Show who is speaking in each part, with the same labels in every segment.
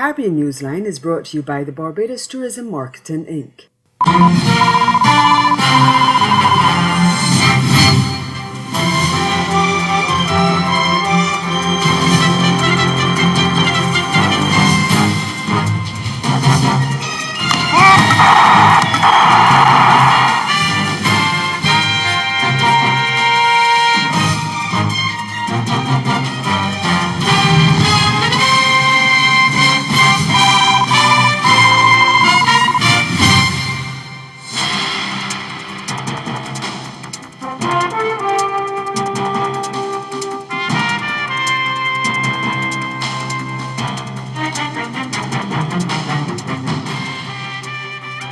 Speaker 1: Caribbean Newsline is brought to you by the Barbados Tourism Marketing, Inc.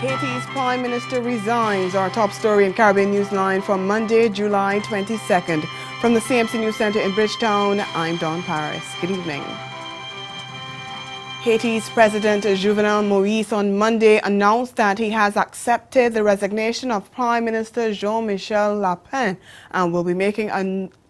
Speaker 2: Haiti's Prime Minister resigns, our top story in Caribbean Newsline from Monday, July 22nd. From the CMC News Center in Bridgetown, I'm Dawn Paris. Good evening. Haiti's President Jovenel Moïse on Monday announced that he has accepted the resignation of Prime Minister Jean-Michel Lapin and will be making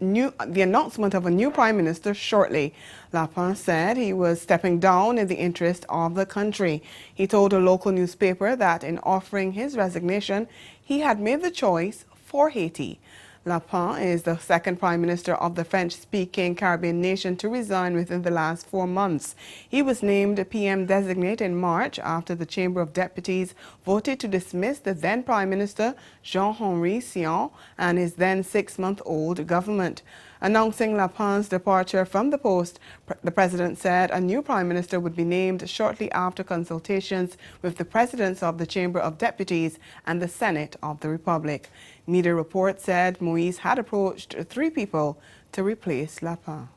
Speaker 2: the announcement of a new Prime Minister shortly. Lapin said he was stepping down in the interest of the country. He told a local newspaper that in offering his resignation, he had made the choice for Haiti. Lapin is the second Prime Minister of the French-speaking Caribbean nation to resign within the last 4 months. He was named PM-designate in March after the Chamber of Deputies voted to dismiss the then Prime Minister Jean-Henri Sion and his then 6-month-old government. Announcing Lapin's departure from the post, the President said a new Prime Minister would be named shortly after consultations with the Presidents of the Chamber of Deputies and the Senate of the Republic. Media reports said Moïse had approached 3 people to replace Lapin.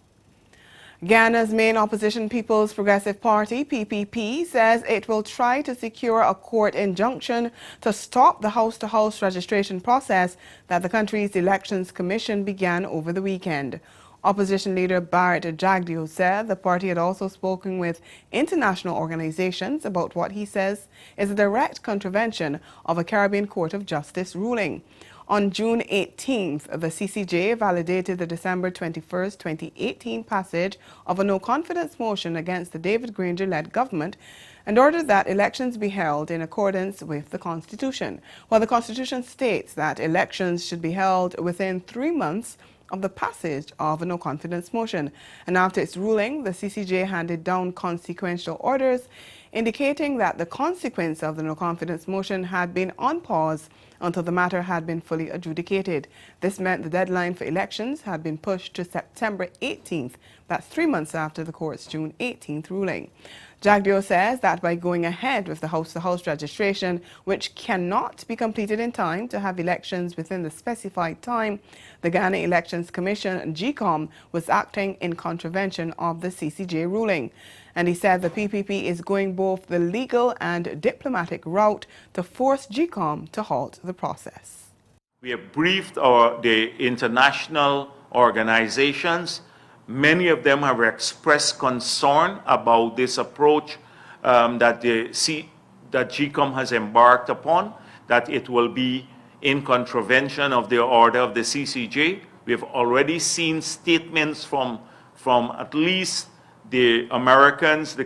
Speaker 2: Ghana's main opposition People's Progressive Party, PPP, says it will try to secure a court injunction to stop the house-to-house registration process that the country's Elections Commission began over the weekend. Opposition leader Barrett Jagdeo said the party had also spoken with international organizations about what he says is a direct contravention of a Caribbean Court of Justice ruling. On June 18th, the CCJ validated the December 21, 2018 passage of a no-confidence motion against the David Granger-led government and ordered that elections be held in accordance with the Constitution. While the Constitution states that elections should be held within 3 months of the passage of a no-confidence motion. And after its ruling, the CCJ handed down consequential orders indicating that the consequence of the no-confidence motion had been on pause until the matter had been fully adjudicated. This meant the deadline for elections had been pushed to September 18th. That's 3 months after the court's June 18th ruling. Jagdeo says that by going ahead with the house-to-house registration, which cannot be completed in time to have elections within the specified time, the Ghana Elections Commission, GECOM, was acting in contravention of the CCJ ruling. And he said the PPP is going both the legal and diplomatic route to force GECOM to halt the process.
Speaker 3: We have briefed the international organizations. Many of them have expressed concern about this approach that GECOM has embarked upon, that it will be in contravention of the order of the CCJ. We have already seen statements from at least the Americans, the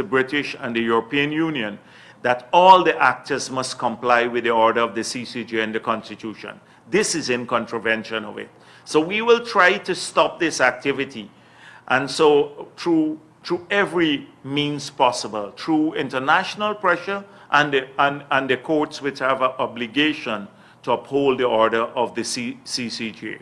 Speaker 3: British, and the European Union, that all the actors must comply with the order of the CCJ and the Constitution. This is in contravention of it. So we will try to stop this activity. And so through every means possible, through international pressure and the courts which have an obligation to uphold the order of the CCJ.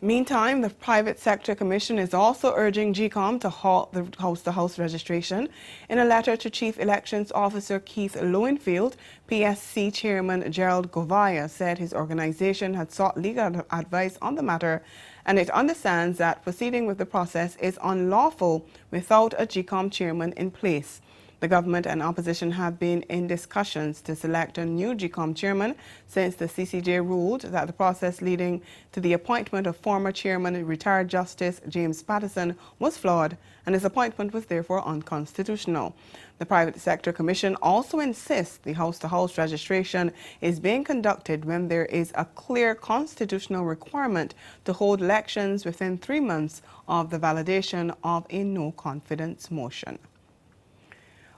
Speaker 2: Meantime, the Private Sector Commission is also urging GECOM to halt the house-to-house registration. In a letter to Chief Elections Officer Keith Lowenfield, PSC Chairman Gerald Govaya said his organization had sought legal advice on the matter and it understands that proceeding with the process is unlawful without a GECOM chairman in place. The government and opposition have been in discussions to select a new GCOM chairman since the CCJ ruled that the process leading to the appointment of former chairman retired Justice James Patterson was flawed, and his appointment was therefore unconstitutional. The Private Sector Commission also insists the house-to-house registration is being conducted when there is a clear constitutional requirement to hold elections within 3 months of the validation of a no-confidence motion.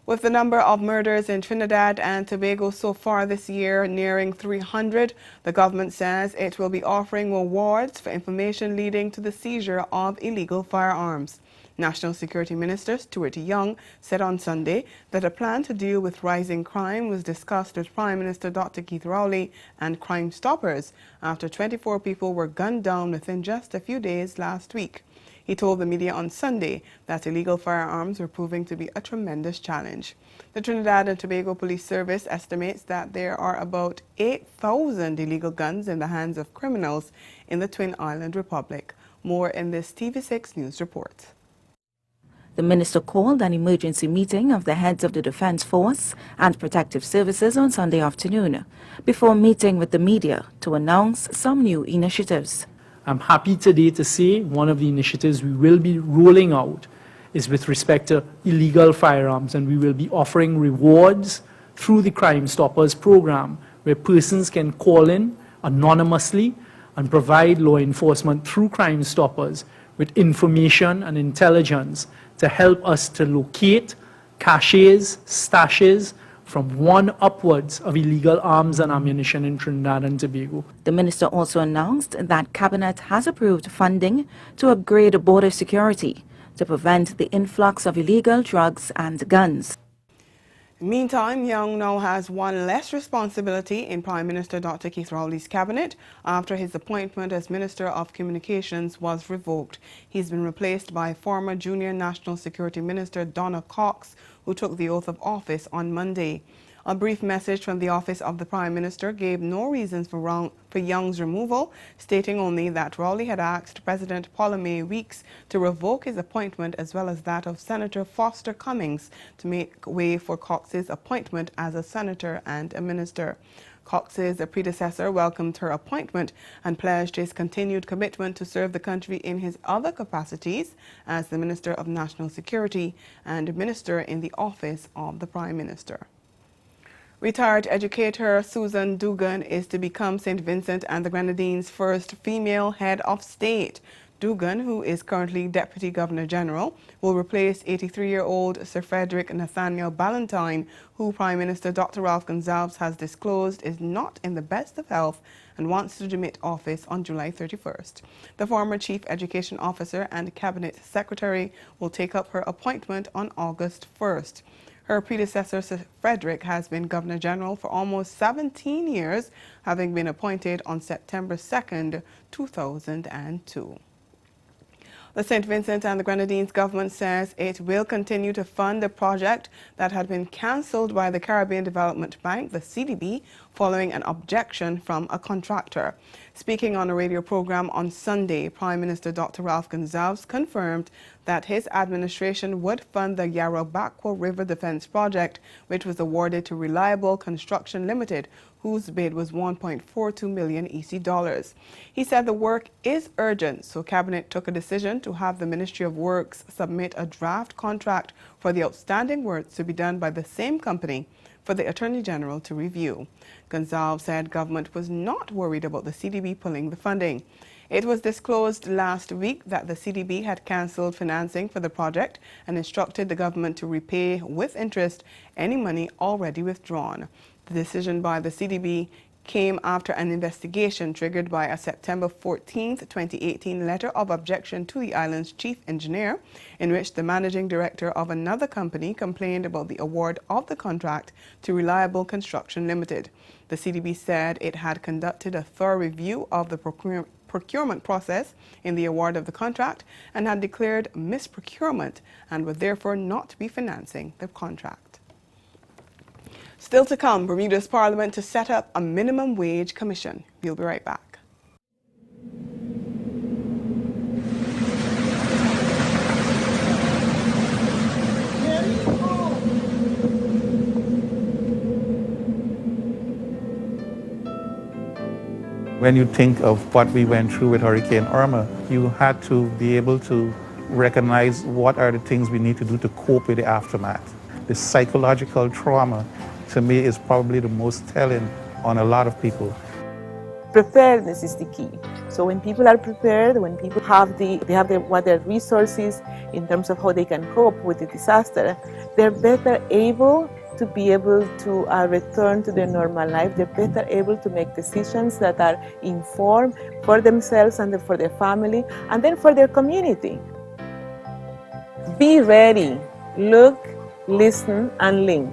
Speaker 2: With the number of murders in Trinidad and Tobago so far this year nearing 300, the government says it will be offering rewards for information leading to the seizure of illegal firearms. National Security Minister Stuart Young said on Sunday that a plan to deal with rising crime was discussed with Prime Minister Dr. Keith Rowley and Crime Stoppers after 24 people were gunned down within just a few days last week. He told the media on Sunday that illegal firearms were proving to be a tremendous challenge. The Trinidad and Tobago Police Service estimates that there are about 8,000 illegal guns in the hands of criminals in the Twin Island Republic. More in this TV6 News report.
Speaker 4: The minister called an emergency meeting of the heads of the Defence Force and Protective Services on Sunday afternoon, before meeting with the media to announce some new initiatives.
Speaker 5: I'm happy today to say one of the initiatives we will be rolling out is with respect to illegal firearms, and we will be offering rewards through the Crime Stoppers program, where persons can call in anonymously and provide law enforcement through Crime Stoppers with information and intelligence to help us to locate caches, stashes, from 1 upwards of illegal arms and ammunition in Trinidad and Tobago.
Speaker 4: The minister also announced that Cabinet has approved funding to upgrade border security to prevent the influx of illegal drugs and guns.
Speaker 2: Meantime, Young now has one less responsibility in Prime Minister Dr. Keith Rowley's cabinet after his appointment as Minister of Communications was revoked. He's been replaced by former Junior National Security Minister Donna Cox, who took the oath of office on Monday. A brief message from the office of the Prime Minister gave no reasons for Young's removal, stating only that Rowley had asked President Paula May Weeks to revoke his appointment as well as that of Senator Foster Cummings to make way for Cox's appointment as a senator and a minister. Cox's predecessor welcomed her appointment and pledged his continued commitment to serve the country in his other capacities as the Minister of National Security and Minister in the Office of the Prime Minister. Retired educator Susan Dugan is to become St. Vincent and the Grenadines' first female head of state. Dugan, who is currently Deputy Governor General, will replace 83-year-old Sir Frederick Nathaniel Ballantyne, who Prime Minister Dr. Ralph Gonsalves has disclosed is not in the best of health and wants to demit office on July 31st. The former Chief Education Officer and Cabinet Secretary will take up her appointment on August 1st. Her predecessor, Sir Frederick, has been Governor General for almost 17 years, having been appointed on September 2nd, 2002. The St. Vincent and the Grenadines government says it will continue to fund a project that had been cancelled by the Caribbean Development Bank, the CDB, following an objection from a contractor. Speaking on a radio program on Sunday, Prime Minister Dr. Ralph Gonsalves confirmed that his administration would fund the Yarrabaqua River Defence Project, which was awarded to Reliable Construction Limited, whose bid was $1.42 million EC. He said the work is urgent, so Cabinet took a decision to have the Ministry of Works submit a draft contract for the outstanding works to be done by the same company for the Attorney General to review. Gonsalves said government was not worried about the CDB pulling the funding. It was disclosed last week that the CDB had cancelled financing for the project and instructed the government to repay with interest any money already withdrawn. The decision by the CDB came after an investigation triggered by a September 14, 2018 letter of objection to the island's chief engineer, in which the managing director of another company complained about the award of the contract to Reliable Construction Limited. The CDB said it had conducted a thorough review of the procurement process in the award of the contract and had declared misprocurement and would therefore not be financing the contract. Still to come, Bermuda's Parliament to set up a minimum wage commission. We'll be right back.
Speaker 6: When you think of what we went through with Hurricane Irma, you had to be able to recognize what are the things we need to do to cope with the aftermath. The psychological trauma, to me, is probably the most telling on a lot of people.
Speaker 7: Preparedness is the key. So when people are prepared, when people have what their resources in terms of how they can cope with the disaster, they're better able to be able to return to their normal life. They're better able to make decisions that are informed for themselves and for their family and then for their community. Be ready. Look, listen, and link.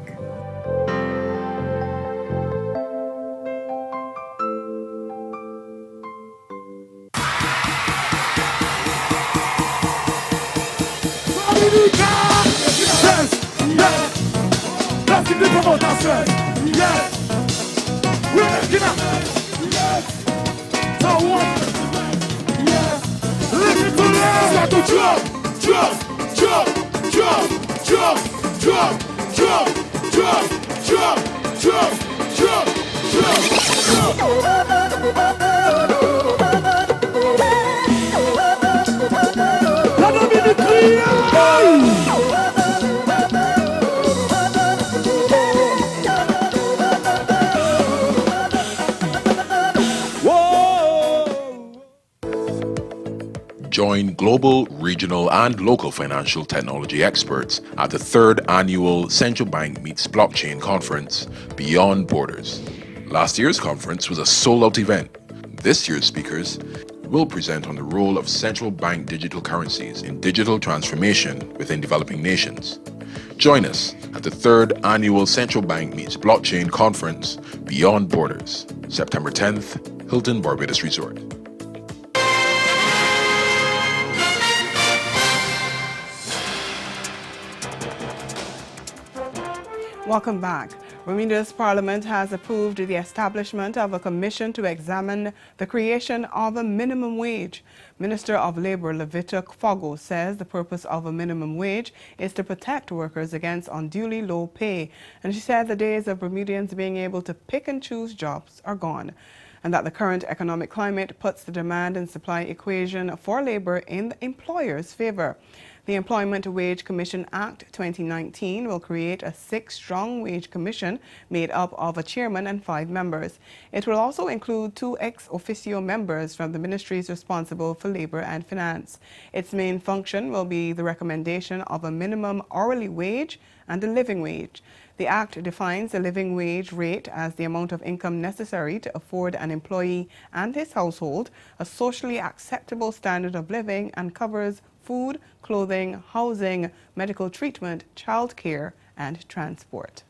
Speaker 8: Join global, regional, and local financial technology experts at the 3rd Annual Central Bank Meets Blockchain Conference, Beyond Borders. Last year's conference was a sold-out event. This year's speakers will present on the role of central bank digital currencies in digital transformation within developing nations. Join us at the 3rd Annual Central Bank Meets Blockchain Conference, Beyond Borders, September 10th, Hilton Barbados Resort.
Speaker 2: Welcome back. Bermuda's Parliament has approved the establishment of a commission to examine the creation of a minimum wage. Minister of Labour Levita Fogo says the purpose of a minimum wage is to protect workers against unduly low pay. And she said the days of Bermudians being able to pick and choose jobs are gone, and that the current economic climate puts the demand and supply equation for labour in the employer's favour. The Employment Wage Commission Act 2019 will create a 6-strong wage commission made up of a chairman and 5 members. It will also include 2 ex officio members from the ministries responsible for labour and finance. Its main function will be the recommendation of a minimum hourly wage and a living wage. The Act defines a living wage rate as the amount of income necessary to afford an employee and his household a socially acceptable standard of living and covers food, clothing, housing, medical treatment, childcare, and transport.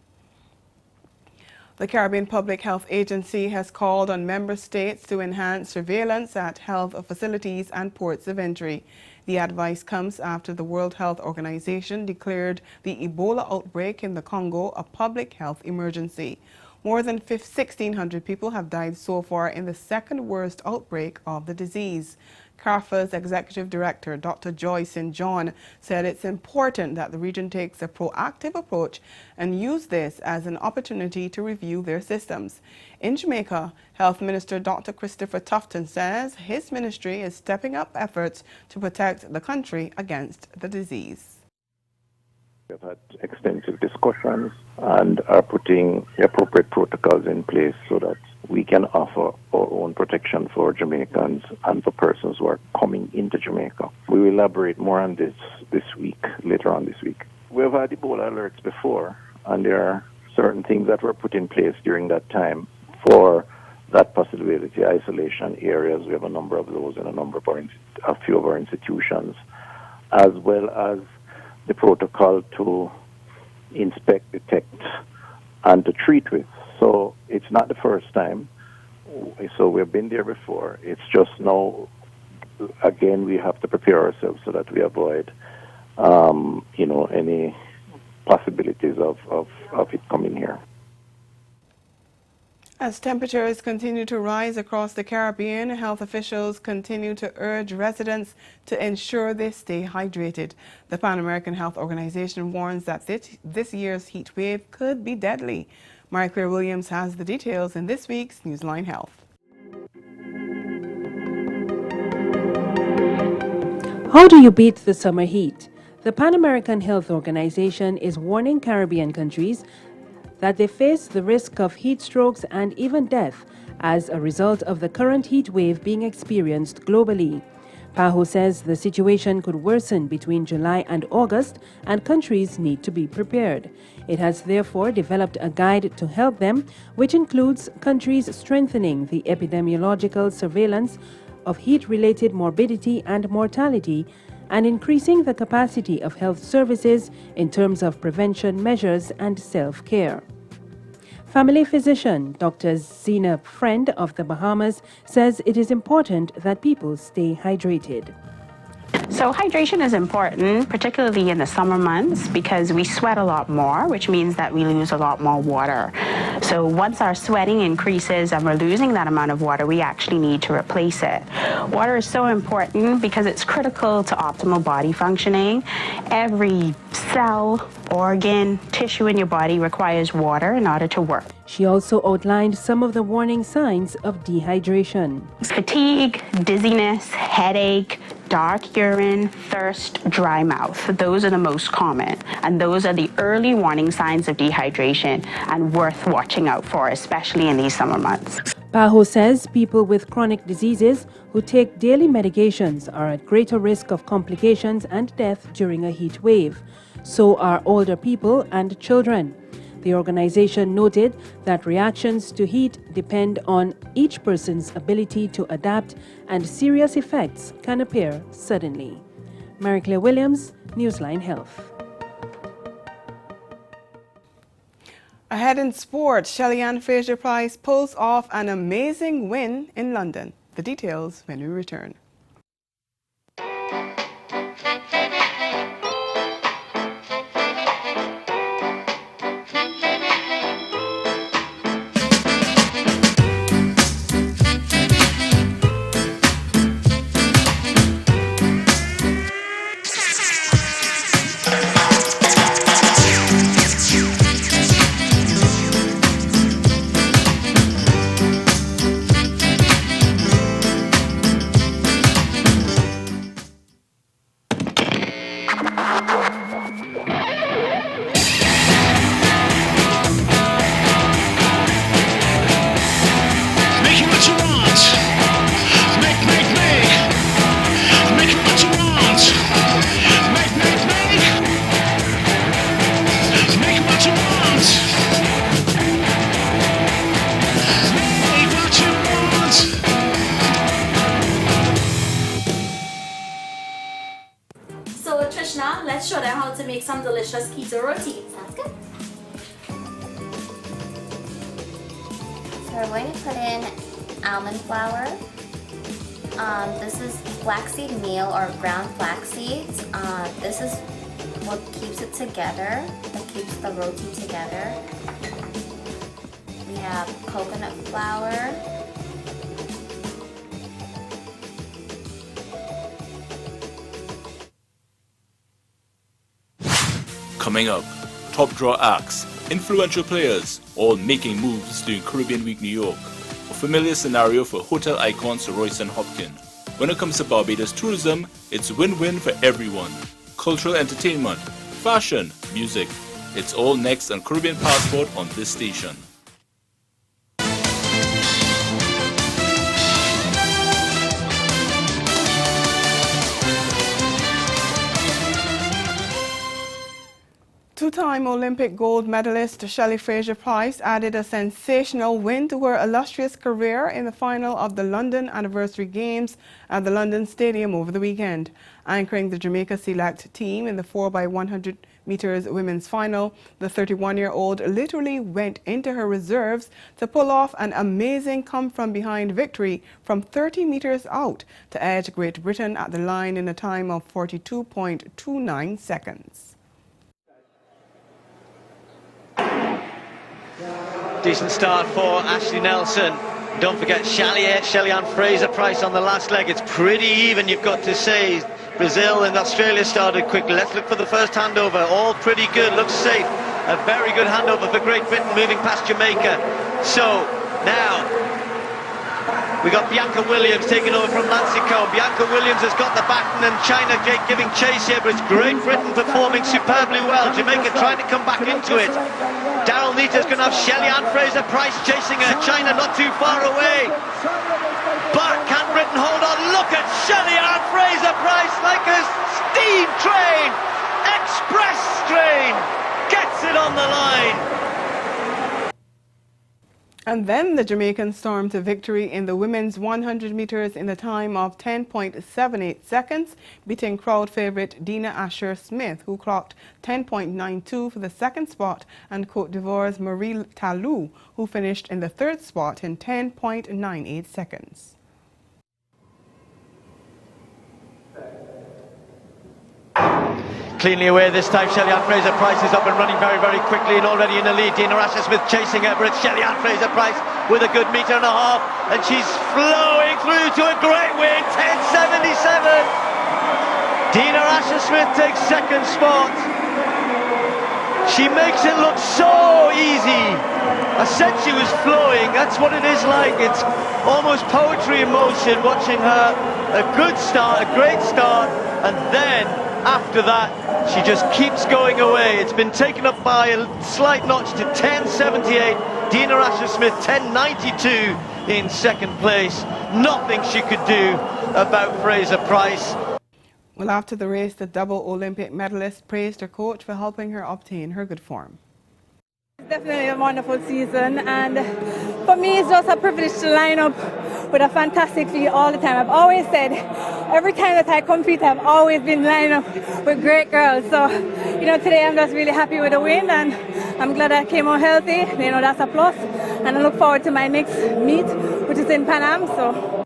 Speaker 2: The Caribbean Public Health Agency has called on member states to enhance surveillance at health facilities and ports of entry. The advice comes after the World Health Organization declared the Ebola outbreak in the Congo a public health emergency. More than 1,600 people have died so far in the second worst outbreak of the disease. CARPHA's Executive Director, Dr. Joy St. John, said it's important that the region takes a proactive approach and use this as an opportunity to review their systems. In Jamaica, Health Minister Dr. Christopher Tufton says his ministry is stepping up efforts to protect the country against the disease.
Speaker 9: We have had extensive discussions and are putting the appropriate protocols in place so that we can offer our own protection for Jamaicans and for persons who are coming into Jamaica. We will elaborate more on this week, later on this week. We have had Ebola alerts before, and there are certain things that were put in place during that time for that possibility. Isolation areas, we have a number of those in a few of our institutions, as well as the protocol to inspect, detect, and to treat with. So it's not the first time. So we've been there before. It's just now, again, we have to prepare ourselves so that we avoid, any possibilities of it coming here.
Speaker 2: As temperatures continue to rise across the Caribbean, health officials continue to urge residents to ensure they stay hydrated. The Pan American Health Organization warns that this year's heat wave could be deadly. Marie Claire Williams has the details in this week's Newsline Health.
Speaker 10: How do you beat the summer heat? The Pan American Health Organization is warning Caribbean countries that they face the risk of heat strokes and even death as a result of the current heat wave being experienced globally. PAHO says the situation could worsen between July and August and countries need to be prepared. It has therefore developed a guide to help them, which includes countries strengthening the epidemiological surveillance of heat-related morbidity and mortality and increasing the capacity of health services in terms of prevention measures and self-care. Family physician Dr. Zena Friend of the Bahamas says it is important that people stay hydrated.
Speaker 11: So hydration is important, particularly in the summer months, because we sweat a lot more, which means that we lose a lot more water. So once our sweating increases and we're losing that amount of water, we actually need to replace it. Water is so important because it's critical to optimal body functioning. Every cell, organ, tissue in your body requires water in order to work.
Speaker 10: She also outlined some of the warning signs of dehydration.
Speaker 11: Fatigue, dizziness, headache, dark urine, thirst, dry mouth. Those are the most common, and those are the early warning signs of dehydration and worth watching out for, especially in these summer months.
Speaker 10: PAHO says people with chronic diseases who take daily medications are at greater risk of complications and death during a heat wave. So are older people and children. The organization noted that reactions to heat depend on each person's ability to adapt, and serious effects can appear suddenly. Mary-Claire Williams, Newsline Health.
Speaker 2: Ahead in sport, Shelly-Ann Fraser-Pryce pulls off an amazing win in London. The details when we return.
Speaker 12: Let's show them how to make some delicious keto roti. Sounds good. So we're going to put in almond flour. This is flaxseed meal or ground flax seeds. This is what keeps it together, that keeps the roti together. We have coconut flour.
Speaker 13: Coming up, top draw acts, influential players, all making moves during Caribbean Week New York. A familiar scenario for hotel icon Sir Royston Hopkins. When it comes to Barbados tourism, it's win-win for everyone. Cultural entertainment, fashion, music. It's all next on Caribbean Passport on this station.
Speaker 2: Two-time Olympic gold medalist Shelly Fraser-Pryce added a sensational win to her illustrious career in the final of the London Anniversary Games at the London Stadium over the weekend. Anchoring the Jamaica select team in the 4x100 meters women's final, the 31-year-old literally went into her reserves to pull off an amazing come-from-behind victory from 30 meters out to edge Great Britain at the line in a time of 42.29 seconds.
Speaker 14: Decent start for Ashley Nelson. Don't forget Shelly-Ann Fraser-Pryce on the last leg. It's pretty even, you've got to say. Brazil and Australia started quickly. Let's look for the first handover. All pretty good, looks safe. A very good handover for Great Britain moving past Jamaica. So now We got Bianca Williams taking over from Nancy Coe. Bianca Williams has got the baton and China giving chase here, but it's Great Britain performing superbly well. Jamaica trying to come back into it. Daryl Neater's going to have Shelly-Ann Fraser-Price chasing her. China not too far away. But can Britain hold on? Look at Shelly-Ann Fraser-Price like a steam train. Express train. Gets it on the line.
Speaker 2: And then the Jamaicans stormed to victory in the women's 100 meters in the time of 10.78 seconds, beating crowd favorite Dina Asher-Smith, who clocked 10.92 for the second spot, and Cote d'Ivoire's Marie Talou, who finished in the third spot in 10.98 seconds.
Speaker 14: Cleanly away this time, Shelly-Ann Fraser-Price is up and running very, very quickly and already in the lead. Dina Asher-Smith chasing her, but it's Shelly-Ann Fraser-Price with a good metre and a half, and she's flowing through to a great win, 10.77. Dina Asher-Smith takes second spot. She makes it look so easy. I said she was flowing, that's what it is like. It's almost poetry in motion, watching her. A good start, a great start, and then after that, she just keeps going away. It's been taken up by a slight notch to 10.78. Dina Asher-Smith, 10.92 in second place. Nothing she could do about Fraser-Price.
Speaker 2: Well, after the race, the double Olympic medalist praised her coach for helping her obtain her good form.
Speaker 15: Definitely a wonderful season, and for me it's just a privilege to line up with a fantastic field all the time. I've always said, every time that I compete, I've always been lining up with great girls. So, today I'm just really happy with the win, and I'm glad I came out healthy. That's a plus, and I look forward to my next meet, which is in Pan Am. So.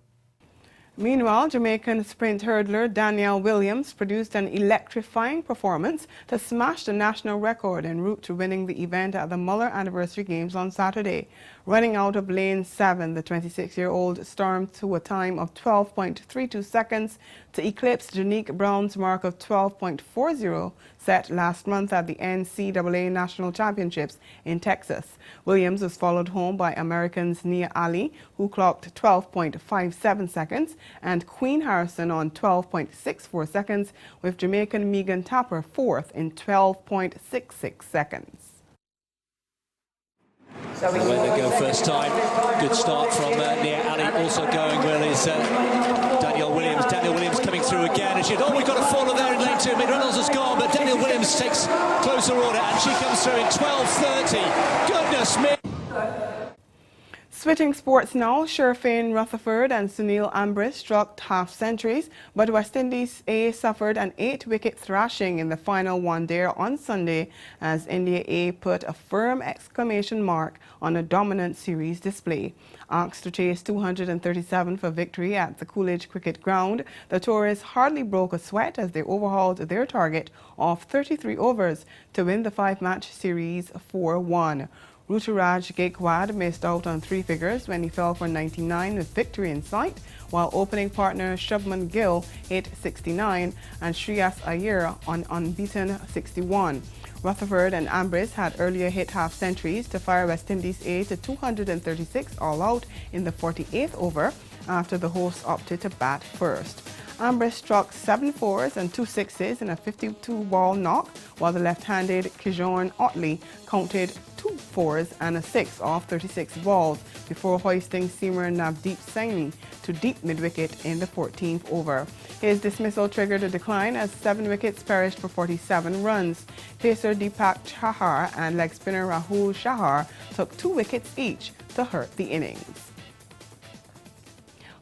Speaker 2: Meanwhile, Jamaican sprint hurdler Danielle Williams produced an electrifying performance to smash the national record en route to winning the event at the Muller Anniversary Games on Saturday. Running out of lane 7, the 26-year-old stormed to a time of 12.32 seconds to eclipse Janique Brown's mark of 12.40 set last month at the NCAA National Championships in Texas. Williams was followed home by Americans Nia Ali, who clocked 12.57 seconds, and Queen Harrison on 12.64 seconds, with Jamaican Megan Tapper fourth in 12.66 seconds.
Speaker 16: Away they go first time. Good start from Nia Ali. Also going well is Danielle Williams. Danielle Williams coming through again. And we've got a follower there in lane 2. Mid Reynolds has gone, but Danielle Williams takes closer order, and she comes through in 12.30. Goodness me.
Speaker 2: Switching sports now, Sherfane Rutherford and Sunil Ambrose struck half-centuries, but West Indies A suffered an 8-wicket thrashing in the final one-day on Sunday as India A put a firm exclamation mark on a dominant series display. Asked to chase 237 for victory at the Coolidge Cricket Ground, the tourists hardly broke a sweat as they overhauled their target of 33 overs to win the 5-match series 4-1. Ruturaj Gaikwad missed out on 3 figures when he fell for 99 with victory in sight, while opening partner Shubman Gill hit 69 and Shreyas Iyer on unbeaten 61. Rutherford and Ambrose had earlier hit half-centuries to fire West Indies A to 236 all-out in the 48th over after the hosts opted to bat first. Ambrose struck 7 fours and 2 sixes in a 52-ball knock, while the left-handed Kijon Otley counted 2 fours and a 6 off 36 balls before hoisting seamer Navdeep Saini to deep mid-wicket in the 14th over. His dismissal triggered a decline as 7 wickets perished for 47 runs. Pacer Deepak Chahar and leg spinner Rahul Chahar took 2 wickets each to hurt the innings.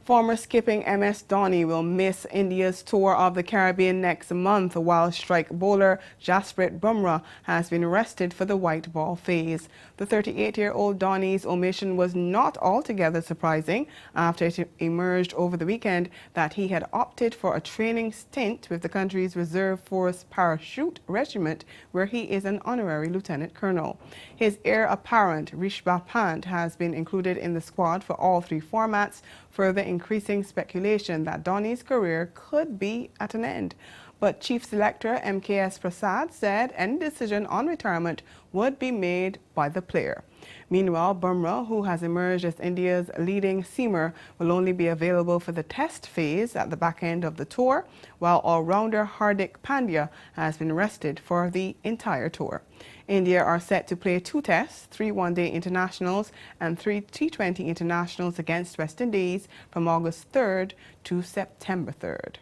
Speaker 2: Former skipping MS Dhoni will miss India's tour of the Caribbean next month, while strike bowler Jasprit Bumrah has been rested for the white ball phase. The 38-year-old Dhoni's omission was not altogether surprising after it emerged over the weekend that he had opted for a training stint with the country's Reserve Force Parachute Regiment, where he is an honorary lieutenant colonel. His heir apparent, Rishabh Pant, has been included in the squad for all 3 formats, further increasing speculation that Dhoni's career could be at an end. But Chief Selector MKS Prasad said any decision on retirement would be made by the player. Meanwhile, Bumrah, who has emerged as India's leading seamer, will only be available for the test phase at the back end of the tour, while all-rounder Hardik Pandya has been rested for the entire tour. India are set to play 2 tests, 3 one-day internationals and 3 T20 internationals against West Indies from August 3rd to September 3rd.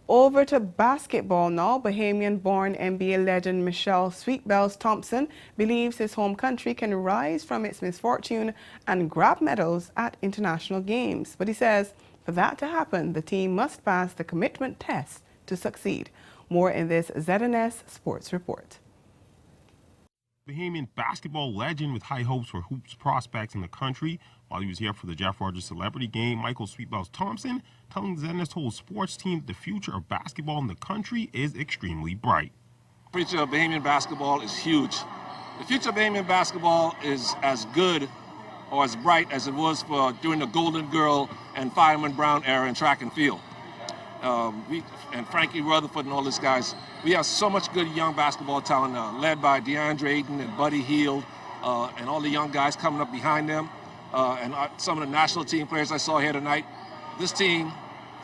Speaker 2: Over to basketball now. Bahamian-born NBA legend Michelle Sweetbells Thompson believes his home country can rise from its misfortune and grab medals at international games. But he says for that to happen, the team must pass the commitment test to succeed. More in this ZNS Sports Report.
Speaker 17: Bahamian basketball legend with high hopes for hoops prospects in the country. While he was here for the Jeff Rogers Celebrity Game, Michael Sweetbells Thompson telling the ZNS whole sports team that the future of basketball in the country is extremely bright.
Speaker 18: The future of Bahamian basketball is huge. The future of Bahamian basketball is as good or as bright as it was during the Golden Girl and Fireman Brown era in track and field. And Frankie Rutherford and all these guys, we have so much good young basketball talent now, led by DeAndre Ayton and Buddy Hield, and all the young guys coming up behind them, and some of the national team players I saw here tonight. This team,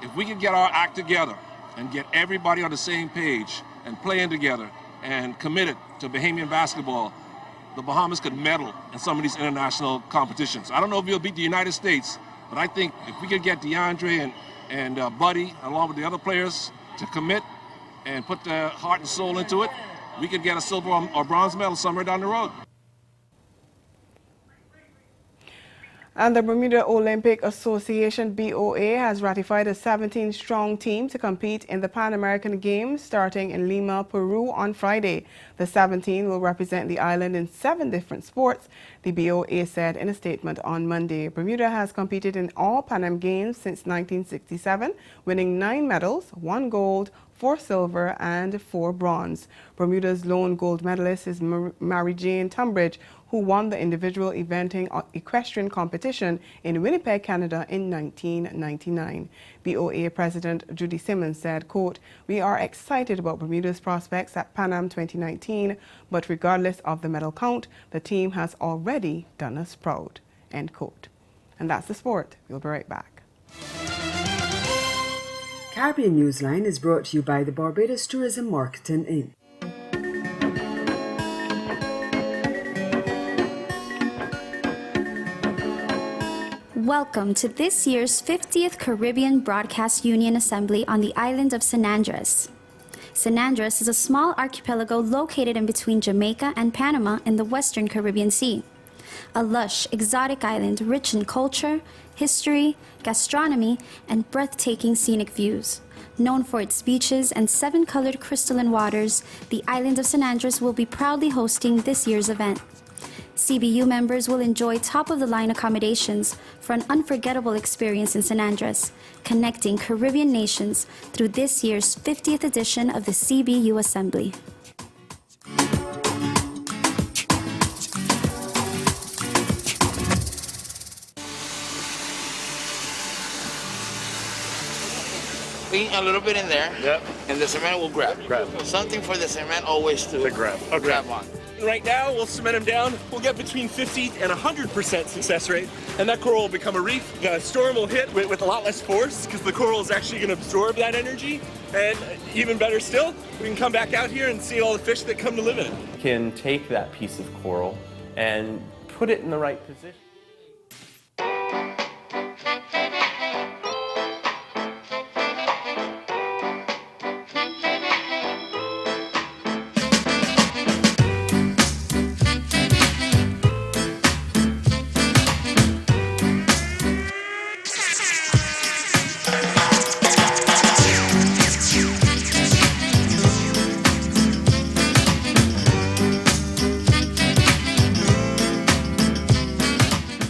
Speaker 18: if we can get our act together and get everybody on the same page and playing together and committed to Bahamian basketball, the Bahamas could medal in some of these international competitions. I don't know if we'll beat the United States, but I think if we could get DeAndre and Buddy, along with the other players, to commit and put their heart and soul into it, we could get a silver or bronze medal somewhere down the road.
Speaker 2: And the Bermuda Olympic Association, BOA, has ratified a 17-strong team to compete in the Pan American Games starting in Lima, Peru on Friday. The 17 will represent the island in 7 different sports, the BOA said in a statement on Monday. Bermuda has competed in all Pan Am Games since 1967, winning 9 medals, 1 gold, 4 silver and 4 bronze. Bermuda's lone gold medalist is Mary Jane Tunbridge, who won the individual eventing equestrian competition in Winnipeg, Canada in 1999. BOA President Judy Simmons said, quote, "We are excited about Bermuda's prospects at Pan Am 2019, but regardless of the medal count, the team has already done us proud," end quote. And that's the sport. We'll be right back.
Speaker 1: Caribbean Newsline is brought to you by the Barbados Tourism Marketing Inc.
Speaker 19: Welcome to this year's 50th Caribbean Broadcast Union Assembly on the island of San Andres. San Andres is a small archipelago located in between Jamaica and Panama in the Western Caribbean Sea. A lush, exotic island rich in culture, history, gastronomy, and breathtaking scenic views. Known for its beaches and 7-colored crystalline waters, the island of San Andres will be proudly hosting this year's event. CBU members will enjoy top-of-the-line accommodations for an unforgettable experience in San Andres, connecting Caribbean nations through this year's 50th edition of the CBU Assembly.
Speaker 20: A little bit in there.
Speaker 21: Yep.
Speaker 20: And the cement will grab. Something for the cement always to grab. Okay. Grab on.
Speaker 21: Right now, we'll cement them down. We'll get between 50 and 100% success rate, and that coral will become a reef. The storm will hit with a lot less force because the coral is actually going to absorb that energy. And even better still, we can come back out here and see all the fish that come to live in it.
Speaker 22: Can take that piece of coral and put it in the right position.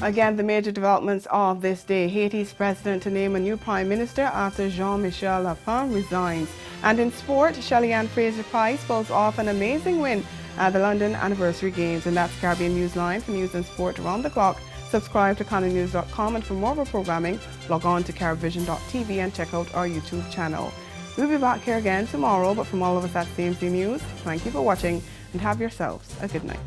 Speaker 2: Again, the major developments of this day. Haiti's president to name a new prime minister after Jean-Michel Lapin resigns. And in sport, Shelly-Ann Fraser-Price pulls off an amazing win at the London Anniversary Games. And that's Caribbean Newsline for news and sport around the clock. Subscribe to CanadaNews.com, and for more of our programming, log on to CaribVision.tv and check out our YouTube channel. We'll be back here again tomorrow, but from all of us at CMC News, thank you for watching and have yourselves a good night.